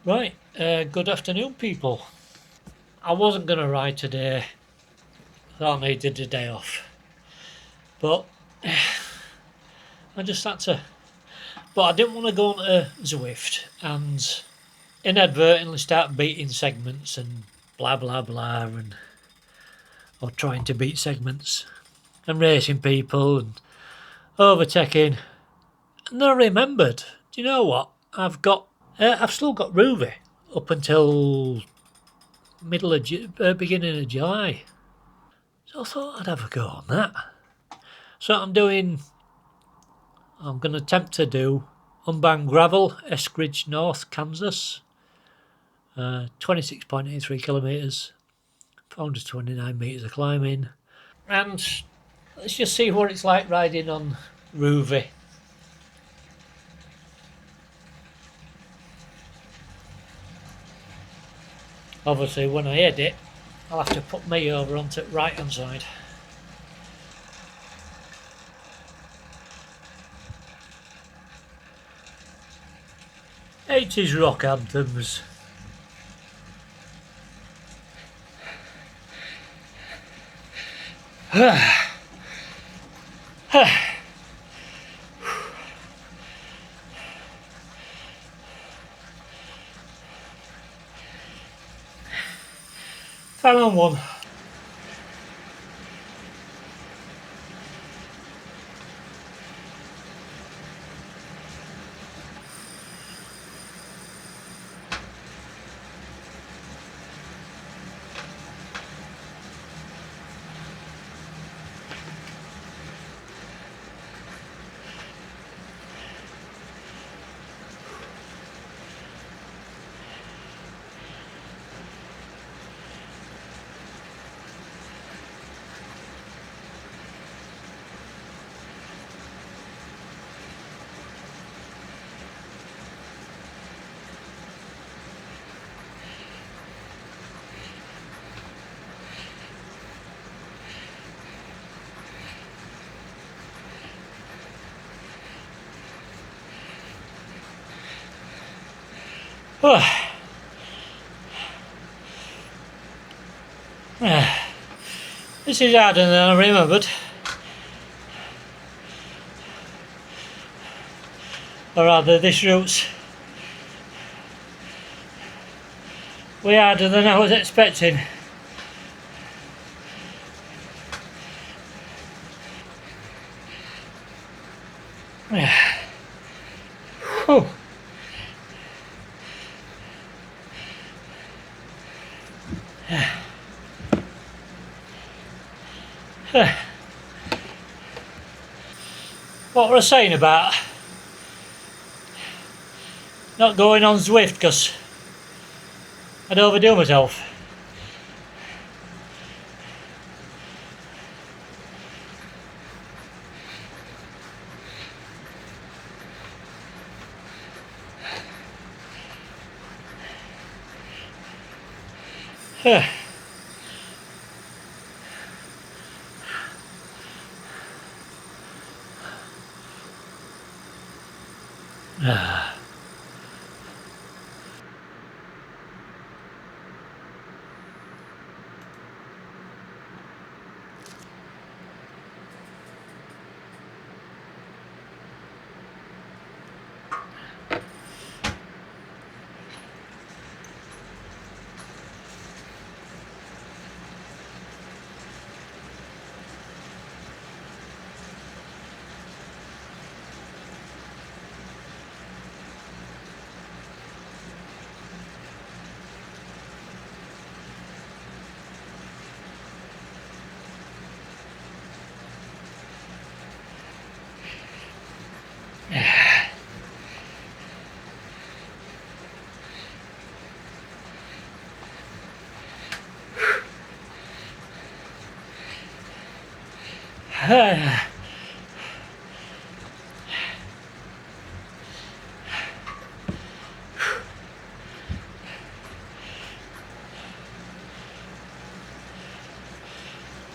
Right, good afternoon, people. I wasn't going to ride today. I thought I needed a day off. But I just had to. But I didn't want to go on to Zwift and inadvertently start beating segments and blah blah blah or trying to beat segments and racing people and overtaking. And then I remembered, do you know what? I've still got Rouvy up until beginning of July. So I thought I'd have a go on that. So I'm going to attempt to do Unbound Gravel, Eskridge North, Kansas. 26.83 kilometres, 429 metres of climbing. And let's just see what it's like riding on Rouvy. Obviously, when I edit, I'll have to put me over onto the right hand side. '80s rock anthems. Fell on one. This is harder than I remembered. Or rather, this route's way harder than I was expecting. Whew. What were I saying about not going on Zwift because I'd overdo myself?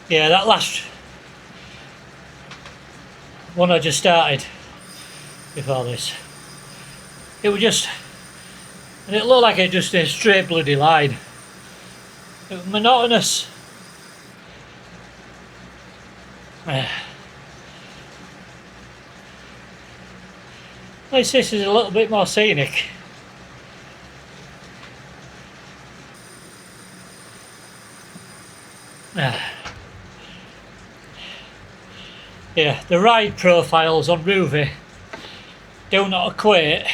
Yeah, that last one I just started before this, it was just And it looked like it just a straight bloody line. It was monotonous. At least this is a little bit more scenic. Yeah, the ride profiles on Rouvy do not equate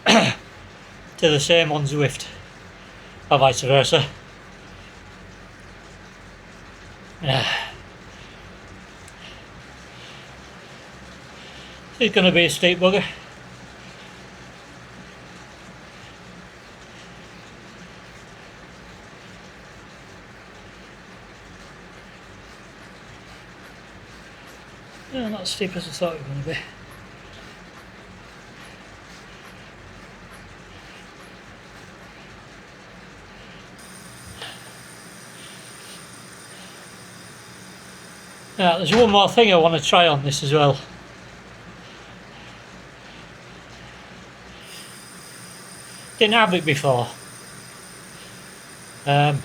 to the same on Zwift, or vice versa. It's going to be a steep bugger. No, not as steep as I thought it was going to be. Now, there's one more thing I want to try on this as well. Didn't have it before. But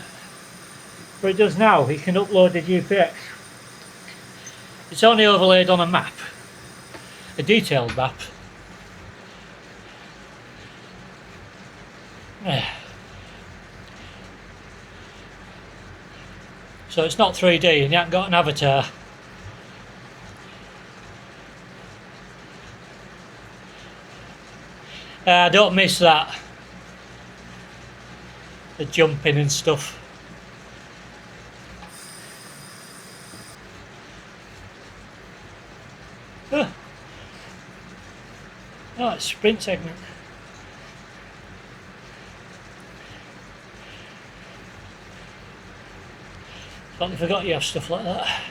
it does now. You can upload the GPS. It's only overlaid on a map, a detailed map. So it's not 3D and you haven't got an avatar. Don't miss that. The jumping and stuff. Oh, it's a sprint segment. Totally forgot you have stuff like that.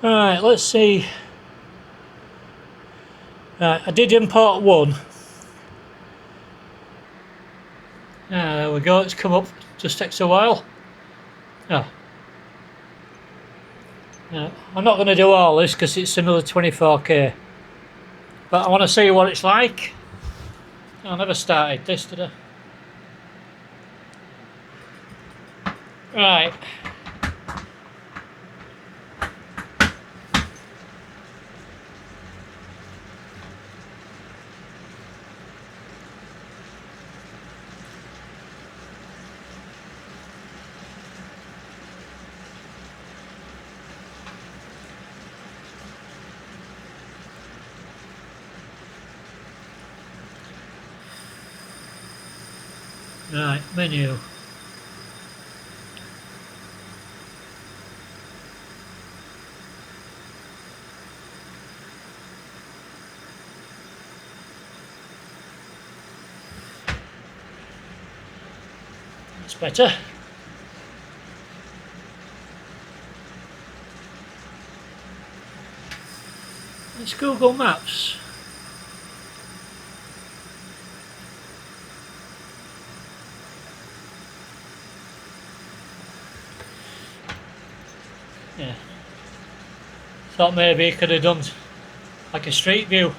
Right, let's see. Right, I did import one. There we go, it's come up, just takes a while. Oh. No, I'm not going to do all this because it's another 24k. But I want to see what it's like. I never started this, did I? Right. Right, menu. That's better. It's Google Maps. Yeah. Thought maybe he could have done like a street view.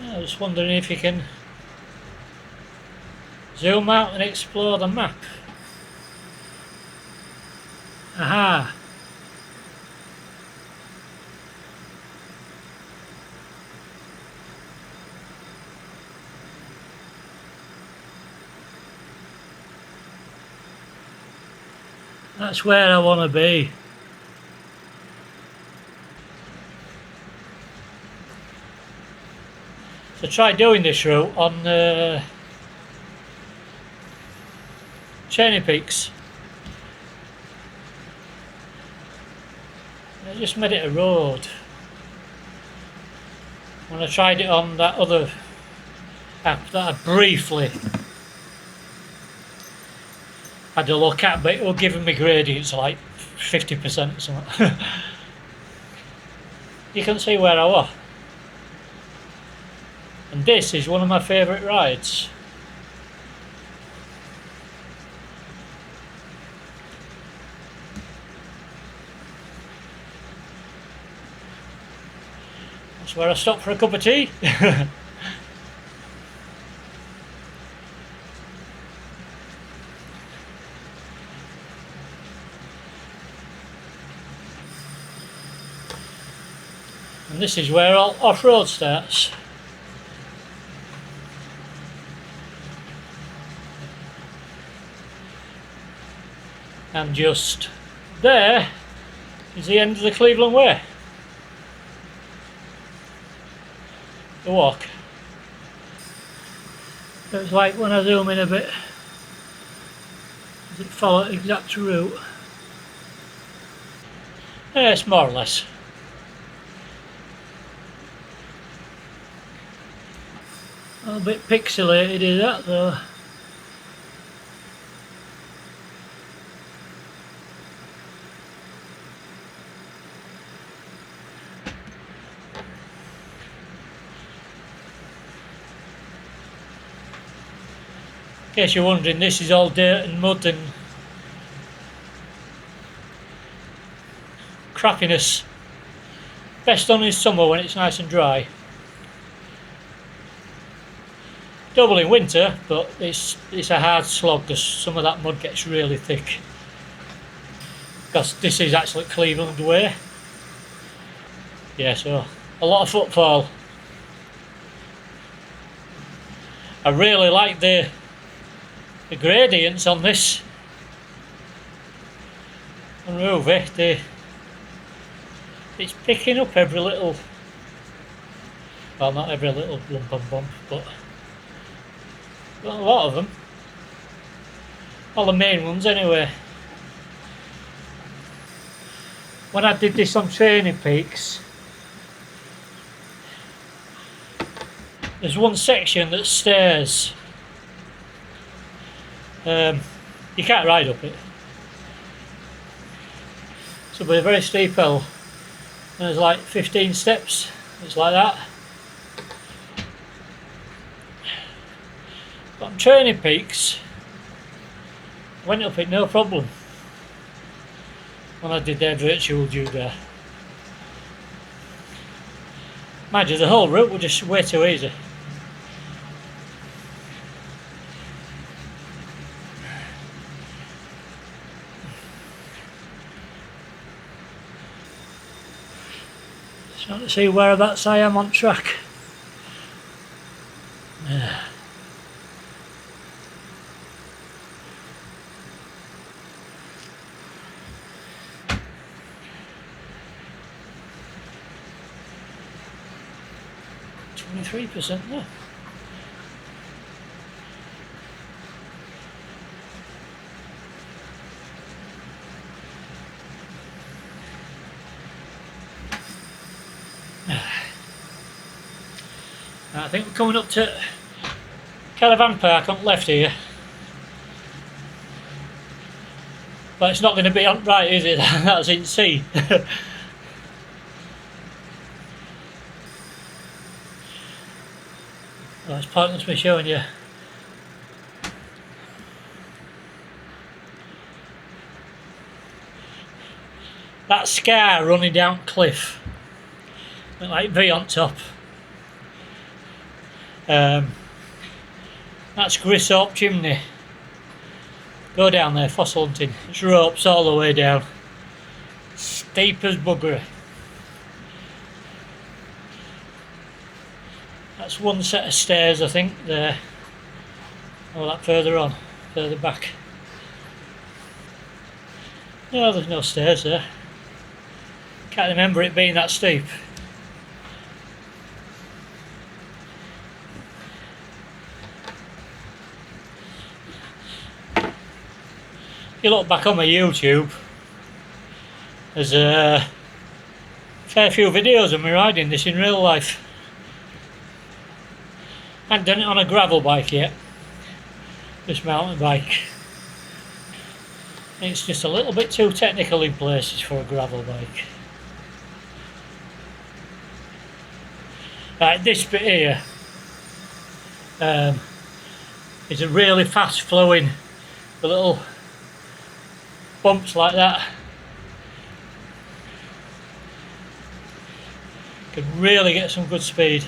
I was wondering if you can zoom out and explore the map. Aha! That's where I want to be. So try doing this route on Cheney Peaks. I just made it a road. when I tried it on that other app that I briefly had a look at, but it was giving me gradients like 50% or something. You can see where I was. And this is one of my favourite rides. That's where I stopped for a cup of tea. And this is where all off-road starts. And just there is the end of the Cleveland Way. The walk. It's like when I zoom in a bit, does it follow the exact route? Yes, more or less. A little bit pixelated is that though. In case you're wondering, this is all dirt and mud and crappiness. Best done in summer when it's nice and dry. Double in winter, but it's a hard slog because some of that mud gets really thick. Because this is actually Cleveland Way. Yeah, so a lot of footfall. I really like the gradients on this. On Rouvy, it's picking up every little, well, not every little lump and bump, but a lot of them. All the main ones anyway. When I did this on Training Peaks, there's one section that stairs. You can't ride up it. So it'll be a very steep hill. And there's like 15 steps. It's like that. But on Training Peaks, I went up it no problem when I did their virtual judo. Mind you, the whole route was just way too easy. So let's see whereabouts I am on track. Yeah. %, yeah. I think we're coming up to Caravan Park on the left here. But it's not going to be on right, is it? That's in C. Well, it's pointless me showing you. That scar running down cliff, like V on top. That's Grisop Chimney. Go down there, fossil hunting. It's ropes all the way down. Steep as buggery. That's one set of stairs, I think, there. Oh, that further on, further back. No, there's no stairs there. Can't remember it being that steep. If you look back on my YouTube, there's a fair few videos of me riding this in real life. Hadn't done it on a gravel bike yet, this mountain bike. It's just a little bit too technical in places for a gravel bike. Right, this bit here is a really fast flowing, the little bumps like that can really get some good speed.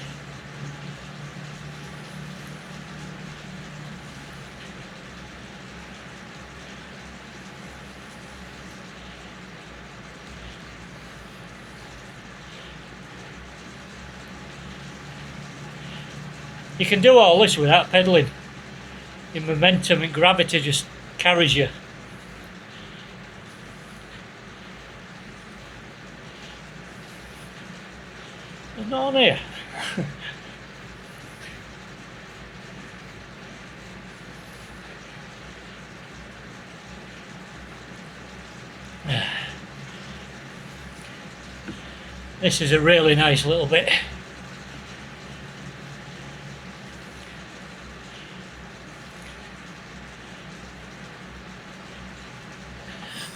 You can do all this without pedalling. Your momentum and gravity just carries you. There's no one here. This is a really nice little bit.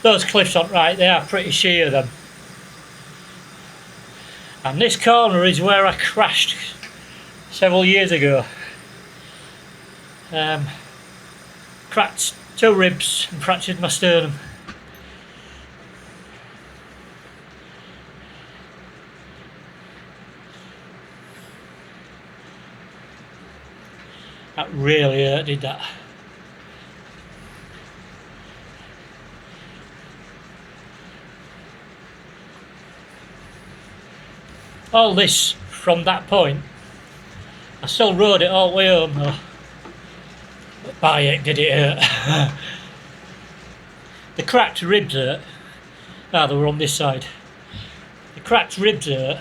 Those cliffs aren't right, they are pretty sheer them. And this corner is where I crashed several years ago. Cracked 2 ribs and fractured my sternum. That really hurt, did that? All this from that point, I still rode it all the way home though. But by it did it hurt. The cracked ribs hurt. Ah, they were on this side. The cracked ribs hurt.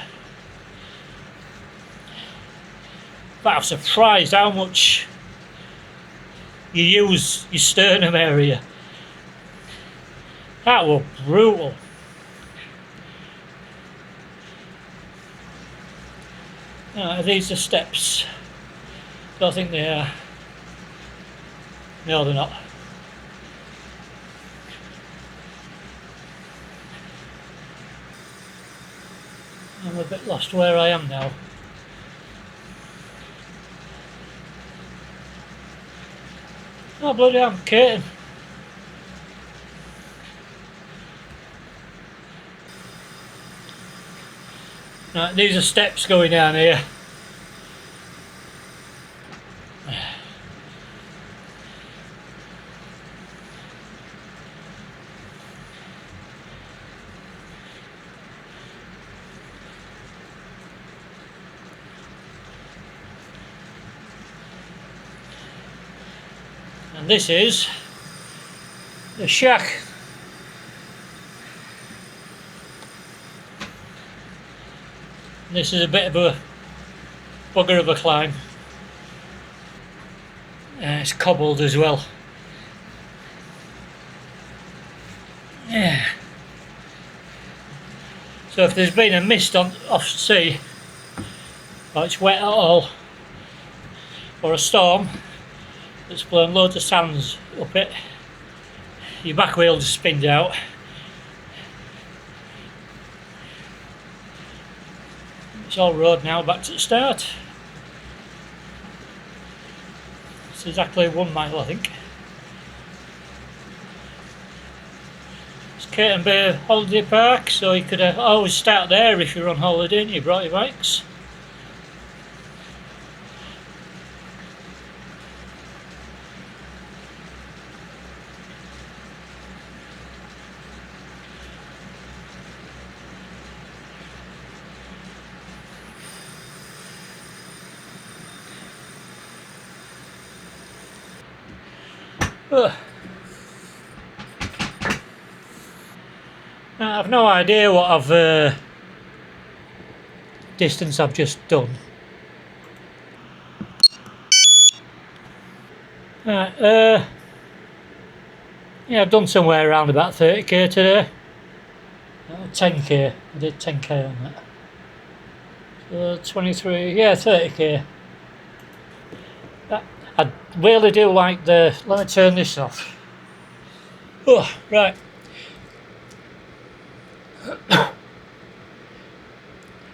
But I'm surprised how much you use your sternum area. That was brutal. These are steps. Don't think they are. No, they're not. I'm a bit lost where I am now. Oh bloody hell, I'm kidding. Right, these are steps going down here. And this is the shack. This is a bit of a bugger of a climb. It's cobbled as well. Yeah. So if there's been a mist off sea, or it's wet at all, or a storm that's blown loads of sands up it, your back wheel just spins out. It's all road now, back to the start. It's exactly 1 mile, I think. It's Curtin Bay Holiday Park, so you could always start there if you're on holiday and you brought your bikes. I've no idea what distance I've just done. Yeah, I've done somewhere around about 30k today. 10k. I did 10k on that. So 23, yeah, 30k. really do like the... Let me turn this off. Oh, right.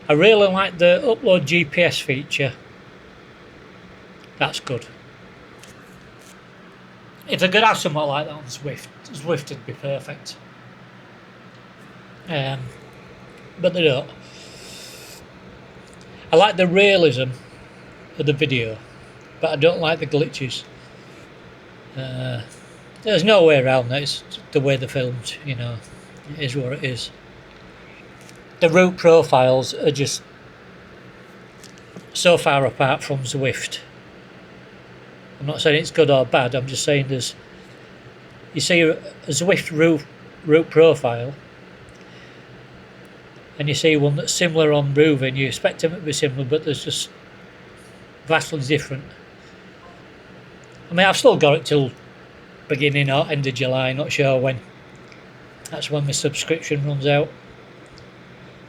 I really like the upload GPS feature. That's good. If I could have something like that on Zwift would be perfect. But they don't. I like the realism of the video, but I don't like the glitches. There's no way around that. It's the way they're filmed, you know. It is what it is. The route profiles are just so far apart from Zwift. I'm not saying it's good or bad, I'm just saying you see a Zwift route profile and you see one that's similar on Rouvy and you expect them to be similar, but there's just vastly different. I mean, I've still got it till beginning or end of July, not sure when. That's when my subscription runs out.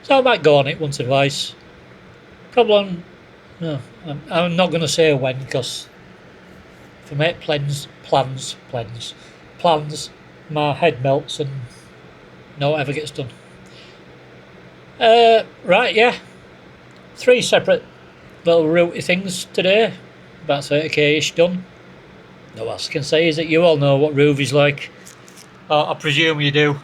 So I might go on it once or twice. Probably no, I'm not going to say when, because if I make plans, my head melts and no one ever gets done. Right, yeah. 3 separate little routey things today. About 30k-ish done. No else I can say is that you all know what Rouvy's like. I presume you do.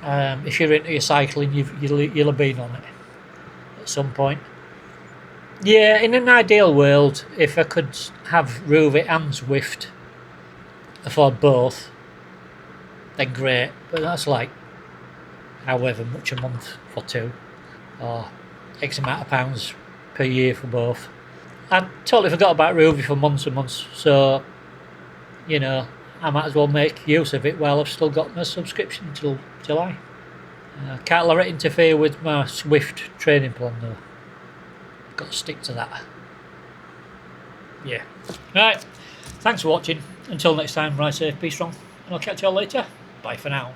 If you're into your cycling, you'll have been on it at some point. Yeah, in an ideal world, if I could have Rouvy and Zwift, afford both, then great. But that's like however much a month for 2, or X amount of pounds per year for both. I totally forgot about Rouvy for months and months, so you know, I might as well make use of it while I've still got my subscription until July. Can't let it interfere with my Zwift training plan though. Got to stick to that. Yeah. Right. Thanks for watching. Until next time, ride safe, be strong, and I'll catch you all later. Bye for now.